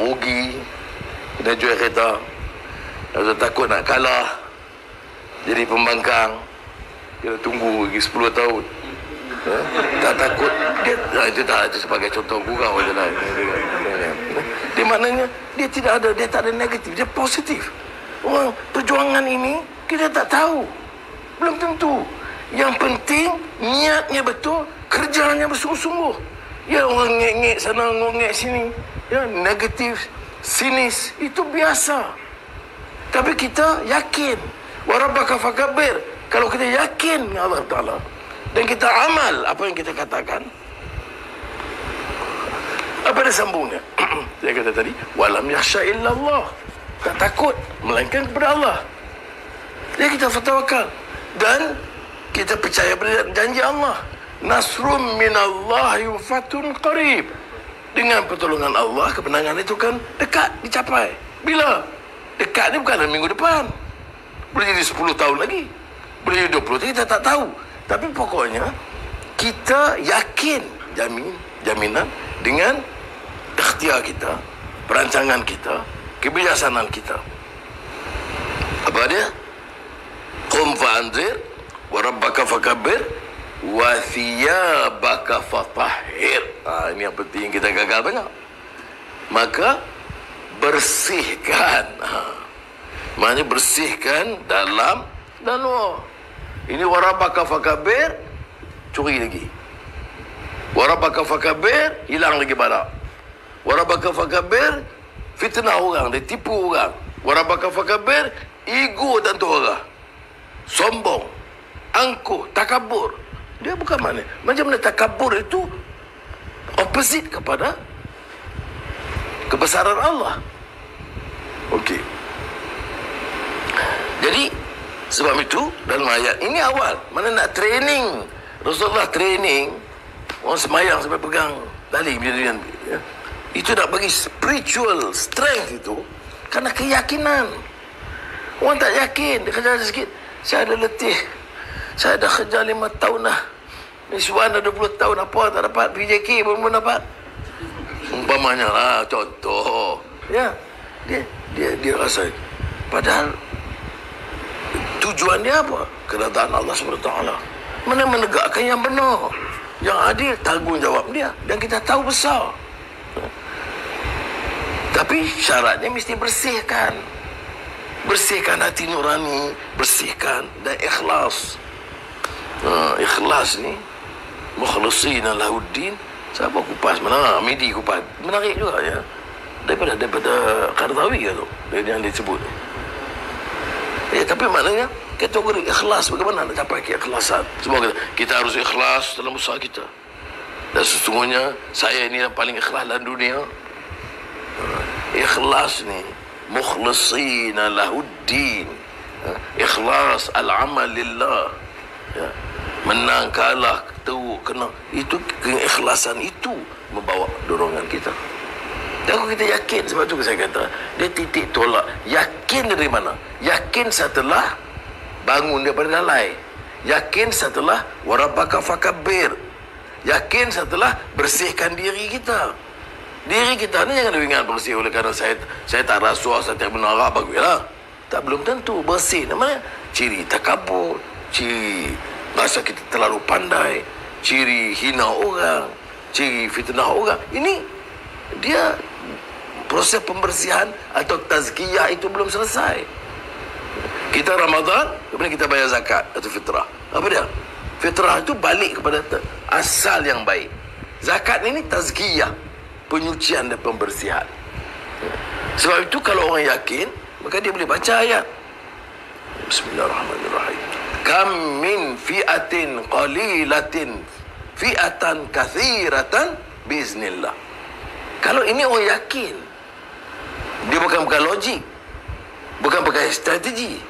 rugi, kena jual kereta, atau takut nak kalah jadi pembangkang, kena tunggu lagi 10 tahun. Tak takut dia, itu sebagai contoh gurau je lah. Dia maknanya dia tak ada negatif, dia positif. Orang perjuangan ini kita tak tahu, belum tentu. Yang penting niatnya betul, kerjanya bersungguh-sungguh. Ya, orang ngek-ngek sana, ngek sini, ya, negatif, sinis, itu biasa. Tapi kita yakin, wa rabbaka fakabbir. Kalau kita yakin dengan Allah Ta'ala dan kita amal apa yang kita katakan, apa dia sambungnya? Dia kata tadi, walam yakhsha illallah, tak takut melainkan kepada Allah. Jadi kita bertawakal dan kita percaya pada janji Allah. Nasrum minallahi wa fatun qarib. Dengan pertolongan Allah, kemenangan itu kan dekat dicapai. Bila? Dekat ni bukan dalam minggu depan. Boleh jadi 10 tahun lagi, boleh jadi 20 tahun, kita tak tahu. Tapi pokoknya kita yakin jaminan dengan ikhtiar kita, perancangan kita, kebijaksanaan kita. Apa dia? Qum fa'anzir wa rabbaka fakabbir wa thiyabaka fatahhir. Ini yang penting, kita gagal banyak. Maka bersihkan. Maknanya bersihkan dalam dan luar. Ini wa rabbaka fakabbir, curi lagi. Wa rabbaka fakabbir, hilang lagi barang. Wa rabbaka fakabbir, fitnah orang, dia tipu orang. Wa rabbaka fakabbir, ego dan tua, sombong, angkuh, takabur. Dia bukan mana. Macam mana takabur itu opposite kepada kebesaran Allah. Okey. Jadi sebab itu dalam ayat ini awal mana nak training, Rasulullah training orang semayang sampai pegang tali ya. Itu nak bagi spiritual strength itu kerana keyakinan. Orang tak yakin, dia kerja sikit, saya ada letih, saya dah kerja 5 tahun dah, Niswan dah 20 tahun, apa tak dapat, PJK pun dapat, umpamanya lah, contoh ya. Dia rasa, padahal tujuan dia apa? Kedatangan Allah SWT, mana menegakkan yang benar, yang adil, tanggungjawab dia, dan kita tahu besar. Tapi syaratnya mesti bersihkan hati nurani, bersihkan dan ikhlas. Ikhlas ni mukhlisina lahuddin. Siapa kupas mana? Midi kupas. Menarik juga ya. Daripada Qardawi tu, yang disebut. Tapi maknanya kategori ikhlas, bagaimana nak capai keikhlasan? Semua kita harus ikhlas dalam usaha kita. Dan sesungguhnya saya ini yang paling ikhlas dalam dunia. Ikhlas ni mukhlisina lahuddin, ikhlas al-amal lillah, ya. Menang kalah teruk kena, itu keikhlasan itu membawa dorongan kita. Dan kalau kita yakin, sebab tu saya kata dia titik tolak. Yakin dari mana? Yakin setelah bangun daripada lalai, yakin setelah wa rabbaka fakabbir, yakin setelah bersihkan diri kita. Diri kita ni jangan ingat bersih oleh kerana saya tak rasuah, saya tak menara, baguslah. Tak, belum tentu bersih. Namanya ciri takabur, ciri rasa kita terlalu pandai, ciri hina orang, ciri fitnah orang. Ini dia proses pembersihan atau tazkiyah itu belum selesai. Kita Ramadan, kemudian kita bayar zakat atau fitrah. Apa dia? Fitrah itu balik kepada asal yang baik. Zakat ini tazkiyah, penyucian dan pembersihan. Sebab itu kalau orang yakin, maka dia boleh baca ayat. Bismillahirrahmanirrahim. Kam min fi'atin qalilatin fi'atan kathiratan biiznillah. Kalau ini orang yakin, dia bukan logik, bukan pakai strategi,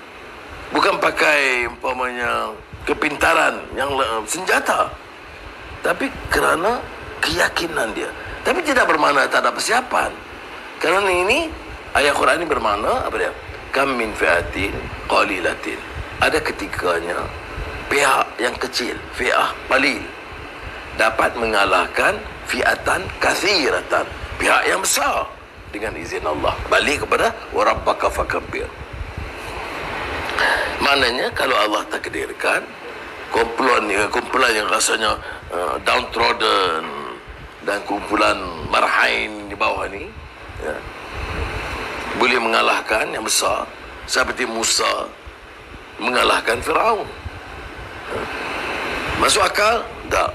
bukan pakai umpamanya kepintaran yang senjata, tapi kerana keyakinan dia. Tapi tidak bermakna tak ada persiapan. Kerana ini ayat Quran ini bermakna apa dia? Kam min fi'atin qalilatin. Ada ketikanya pihak yang kecil, fi'ah qalil, dapat mengalahkan fi'atan kathiratan, pihak yang besar. dengan izin Allah. Balik kepada wa rabbaka fakabbir. Maknanya kalau Allah takdirkan kumpulan yang rasanya downtrodden dan kumpulan marhain di bawah ni, ya, boleh mengalahkan yang besar seperti Musa mengalahkan Firaun. Masuk akal? Tak.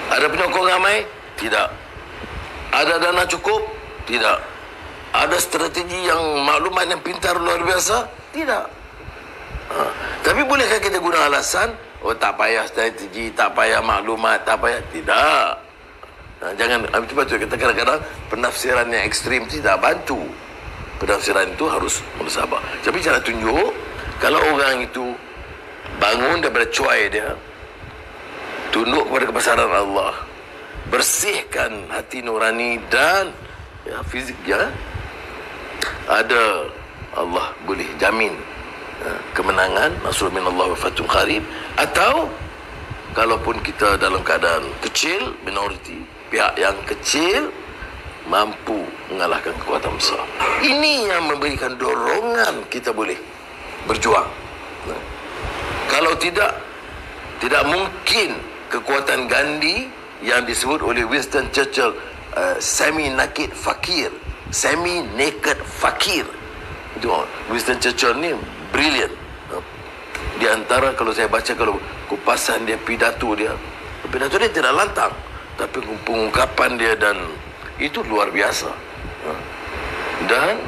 Ada penyokong ramai? Tidak. Ada dana cukup? Tidak. Ada strategi yang maklumat yang pintar luar biasa? Tidak. Tapi bolehkah kita guna alasan, oh tak payah strategi, tak payah maklumat, tak payah? Tidak. Jangan, betul-betul kita kadang-kadang penafsiran yang ekstrim tidak bantu. Penafsiran itu harus bersabar. Tapi cara tunjuk, kalau orang itu bangun daripada cuai dia, tunduk kepada kebesaran Allah, bersihkan hati nurani dan fiziknya, ada Allah boleh jamin kemenangan, nasrun minallah wa fathun qarib. Atau kalaupun kita dalam keadaan kecil, minoriti, pihak yang kecil mampu mengalahkan kekuatan besar. Ini yang memberikan dorongan kita boleh berjuang. Kalau tidak mungkin kekuatan Gandhi yang disebut oleh Winston Churchill semi-naked fakir. Semi-naked fakir. Winston Churchill ni brilliant. Di antara, kalau saya baca, kalau kupasan dia, pidato dia tidak lantang, tapi pengungkapan dia dan itu luar biasa. Dan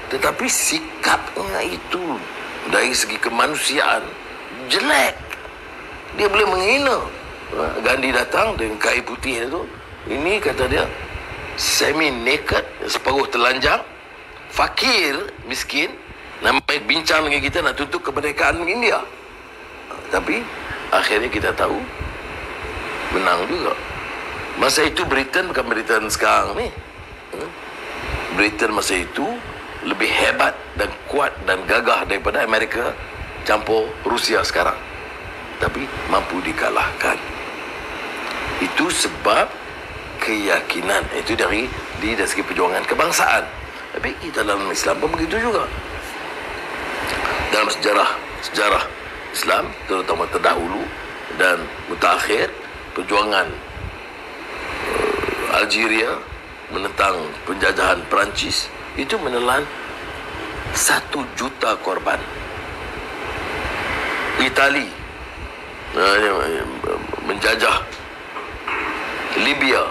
tetapi sikapnya itu dari segi kemanusiaan jelek. Dia boleh menghina. Gandhi datang dengan kain putih itu, ini kata dia semi-naked, separuh telanjang, fakir, miskin, nak bincang dengan kita, nak tuntut kemerdekaan India. Tapi akhirnya kita tahu menang juga. Masa itu Britain bukan Britain sekarang ni. Britain masa itu lebih hebat dan kuat dan gagah daripada Amerika campur Rusia sekarang. Tapi mampu dikalahkan. Itu sebab keyakinan. Itu dari segi perjuangan kebangsaan. Tapi kita dalam Islam pun begitu juga. Dalam sejarah Islam, terutama terdahulu dan mutakhir, perjuangan Algeria menentang penjajahan Perancis itu menelan 1 juta korban. Itali menjajah Libya,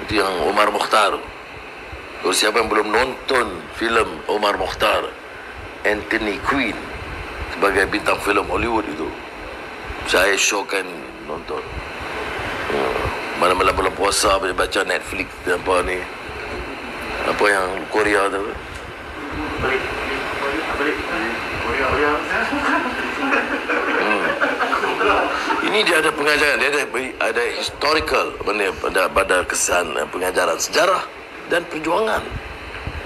itu yang Omar Mukhtar. Kalau siapa yang belum nonton filem Omar Mukhtar, Anthony Quinn sebagai bintang filem Hollywood itu, saya syokkan nonton. Malam-malam bulan puasa baca Netflix apa ni, apa yang Korea tu, ini dia ada pengajaran, dia ada historical, pada kesan pengajaran sejarah dan perjuangan.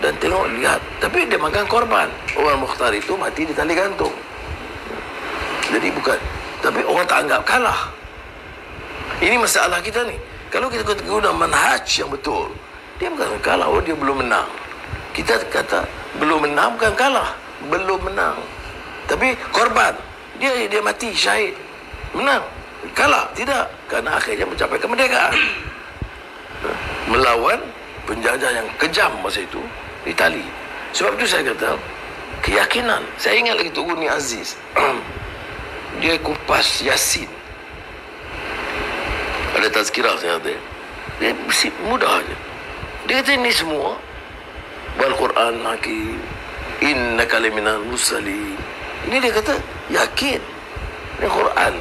Dan tengok, lihat, tapi dia makan korban. Omar Mukhtar itu mati di tali gantung. Jadi bukan, tapi orang tak anggap kalah. Ini masalah kita ni. Kalau kita guna manhaj yang betul, dia bukan kalah, dia belum menang. Kita kata belum menang bukan kalah, belum menang. Tapi korban, dia mati syahid. Menang, kalah tidak, kerana akhirnya mencapai kemerdekaan. Melawan penjajah yang kejam masa itu, Itali. Sebab itu saya kata keyakinan. Saya ingat lagi Tuan Guru Aziz, dia kupas Yasin, ada tazkirah saya kata, dia mudah aja. Dia kata ini semua wal Quran hakim innaka laminal mursalin. Ini dia kata yakin. Ini Quran.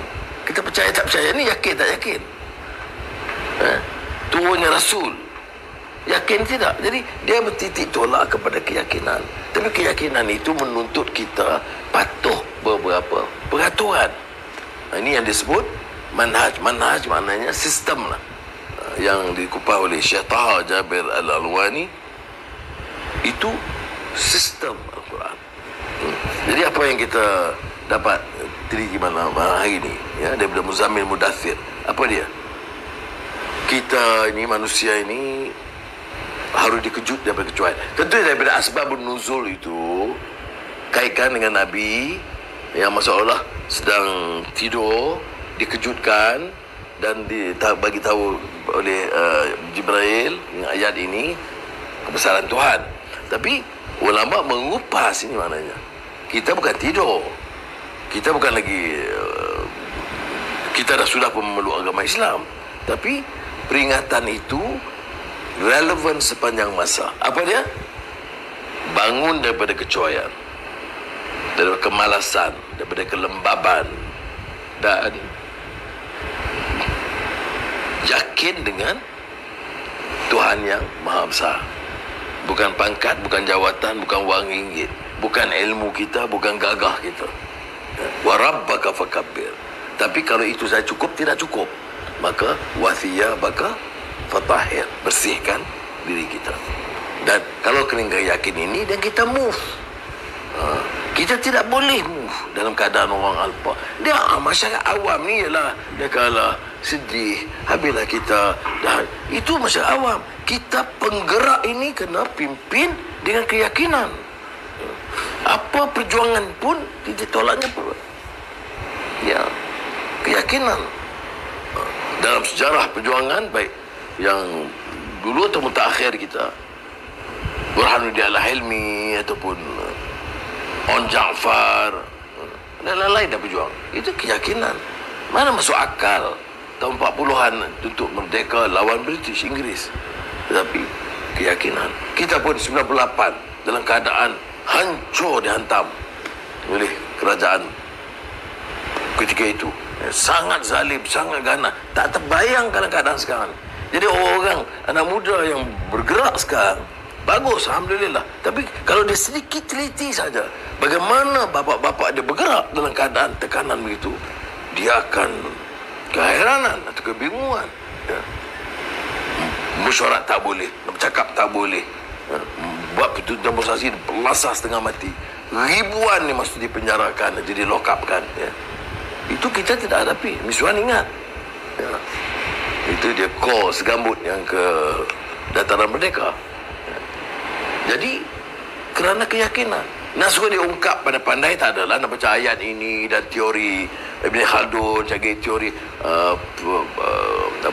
Kita percaya tak percaya, ni yakin tak yakin. Turunnya Rasul, yakin tidak. Jadi dia bertitik tolak kepada keyakinan. Tapi keyakinan itu menuntut kita patuh beberapa peraturan. Ini yang disebut manhaj. Manhaj maknanya sistem lah, yang dikupas oleh Syekh Taha Jabir Al-Alwani. Itu sistem Al-Quran. Jadi apa yang kita dapat teliti malam hari ini, ya, daripada Muzammil Mudaththir, apa dia? Kita ini, manusia ini, harus dikejut daripada kecuali. Tentu daripada asbabun nuzul itu kaitkan dengan Nabi yang masalah sedang tidur, dikejutkan dan bagi tahu oleh Jibril dengan ayat ini kebesaran Tuhan. Tapi ulama mengupas ini maknanya. Kita bukan tidur. Kita bukan lagi kita sudah pemeluk agama Islam. Tapi peringatan itu relevan sepanjang masa. Apa dia? Bangun daripada kecuaian, daripada kemalasan, daripada kelembaban, dan yakin dengan Tuhan yang Maha Besar. Bukan pangkat, bukan jawatan, bukan wang ringgit, bukan ilmu kita, bukan gagah kita. Wa rabbaka fakabbir. Tapi kalau itu saja cukup, tidak cukup. Maka wathiyabaka fatahhir, bersihkan diri kita. Dan kalau kena yakin ini, dan kita move. Kita tidak boleh move dalam keadaan orang alpa. Dia masyarakat awam ni ialah dia kalah, sedih, habislah kita. Dan itu masyarakat awam. Kita penggerak ini kena pimpin dengan keyakinan. Apa perjuangan pun ditolaknya pun. Ya, keyakinan. Dalam sejarah perjuangan baik yang dulu atau mutakhir kita, Burhanuddin Al-Hilmi ataupun On Ja'far dan lain-lain dah berjuang. Itu keyakinan. Mana masuk akal tahun 40-an untuk merdeka lawan British, Inggeris. Tetapi keyakinan. Kita pun 98 dalam keadaan hancur dihantam oleh kerajaan ketika itu. Sangat zalim, sangat ganas. Tak terbayang keadaan sekarang. Jadi orang anak muda yang bergerak sekarang bagus, Alhamdulillah. Tapi kalau dia sedikit teliti saja bagaimana bapak-bapak dia bergerak dalam keadaan tekanan begitu, dia akan keheranan atau kebingungan. Ya. Mesyuarat tak boleh, bercakap tak boleh, buat demonstrasi belasah setengah mati. Ribuan ni mesti dipenjarakan, jadi lock up kan. Ya. Itu kita tidak hadapi. Miswan ingat. Ya. Itu dia core segambut yang ke dataran merdeka. Jadi kerana keyakinan. Nak suruh dia ungkap pandai-pandai tak adalah nak baca ayat ini dan teori Ibn Khaldun, cari teori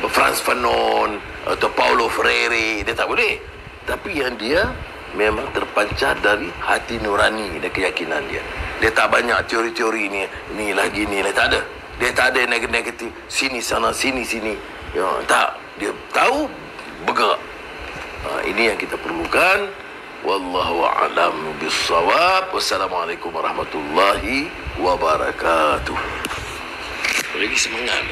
Frantz Fanon atau Paulo Freire, dia tak boleh. Tapi yang dia memang terpancar dari hati nurani dan keyakinan dia. Dia tak banyak teori-teori ni lagi ni lah, tak ada. Dia tak ada negatif sini sana sini ya, tak. Dia tahu bergerak. Ini yang kita perlukan. Wallahu a'lam bissawab. Wassalamualaikum warahmatullahi wabarakatuh. Lagi semangat.